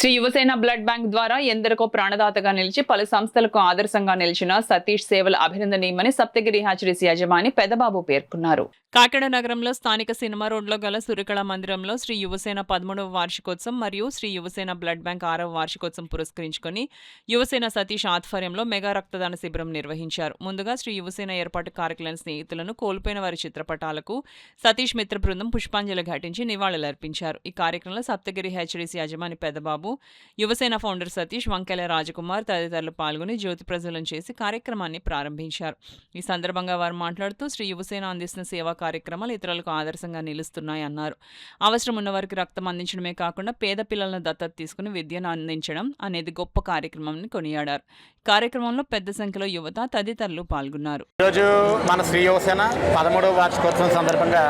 Shri Yuvasena blood bank ద్వారా ఎందరికో ప్రాణదాతగా నిలిచి పలు సంస్థలకు ఆదర్శంగా నిలిచిన సతీష్ సేవలు అభినందనీయమని సప్తగిరి హ్యాచరీస్ యజమాని పెదబాబు పేర్కొన్నారు. కాకినాడ నగరంలో స్థానిక సినిమా రోడ్లో గల సూర్యకళ మందిరంలో శ్రీ యువసేన 13వ వార్షికోత్సవం మరియు శ్రీ యువసేన బ్లడ్ బ్యాంక్ 6వ వార్షికోత్సవం పురస్కరించుకొని యువసేన సతీష్ ఆధ్వర్యంలో మెగా రక్తదాన శిబిరం నిర్వహించారు. ముందుగా శ్రీ యువసేన ఏర్పాటు కార్యక్రమం స్నేహితులను కోల్పోయిన వారి చిత్రపటాలకు సతీష్ మిత్ర బృందం పుష్పాంజలి ఘటించి నివాళులర్పించారు. ఈ కార్యక్రమంలో సప్తగిరి హ్యాచరీస్ యజమాని పెదబాబు, యువసేన ఫౌండర్ సతీష్, వంకెల రాజకుమార్ తదితరులు పాల్గొని జ్యోతి ప్రజ్వలన చేసి కార్యక్రమాన్ని ప్రారంభించారు. ఈ సందర్భంగా వారు మాట్లాడుతూ శ్రీ యువసేన అందిస్తున్న సేవా కార్యక్రమాలు ఇతరులకు ఆదర్శంగా నిలుస్తున్నాయన్నారు. అవసరం ఉన్న వారికి రక్తం అందించడమే కాకుండా పేద పిల్లలను దత్తత తీసుకుని విద్యను అందించడం అనేది గొప్ప కార్యక్రమాన్ని కొనియాడారు. కార్యక్రమంలో పెద్ద సంఖ్యలో యువత తదితరులు పాల్గొన్నారు. ఈరోజు మన శ్రీ యువసేన 13వ వార్షికోత్సవం సందర్భంగా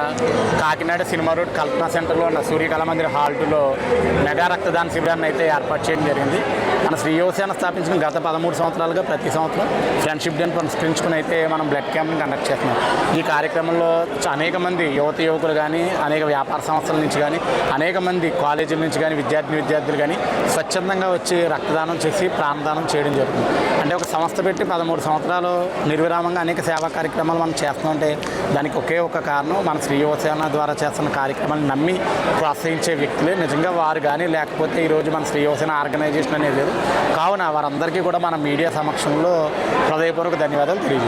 కాకినాడ సినిమా రోడ్ కల్పనా సెంటర్లో ఉన్న సూర్యకళ మందిర్ హాల్ 2లో మెగా రక్తదాన శిబిరాన్ని అయితే ఏర్పాటు చేయడం జరిగింది. మన శ్రీ యువసేన స్థాపించిన గత 13 సంవత్సరాలుగా ప్రతి సంవత్సరం ఫ్రెండ్షిప్ డేని పురస్కరించుకుని అయితే మనం బ్లడ్ క్యాంప్ని కండక్ట్ చేస్తున్నాం. ఈ కార్యక్రమంలో అనేక మంది యువకులు కానీ, అనేక వ్యాపార సంస్థల నుంచి కానీ, అనేక మంది కాలేజీల నుంచి కానీ, విద్యార్థులు కానీ స్వచ్ఛందంగా వచ్చి రక్తదానం చేసి ప్రాణదానం చేయడం జరుగుతుంది. అంటే ఒక సంస్థ పెట్టి 13 సంవత్సరాలు నిర్విరామంగా అనేక సేవా కార్యక్రమాలు మనం చేస్తుంటే దానికి ఒకే ఒక కారణం మన శ్రీ యువసేన ద్వారా చేస్తున్న కార్యక్రమాలను నమ్మి ప్రోత్సహించే వ్యక్తులే. నిజంగా వారు కానీ లేకపోతే ఈరోజు మన శ్రీ యువసేన ఆర్గనైజేషన్ అనేది లేదు. కావున వారందరికీ కూడా మన మీడియా సమక్షంలో హృదయపూర్వక ధన్యవాదాలు తెలియజేస్తాం.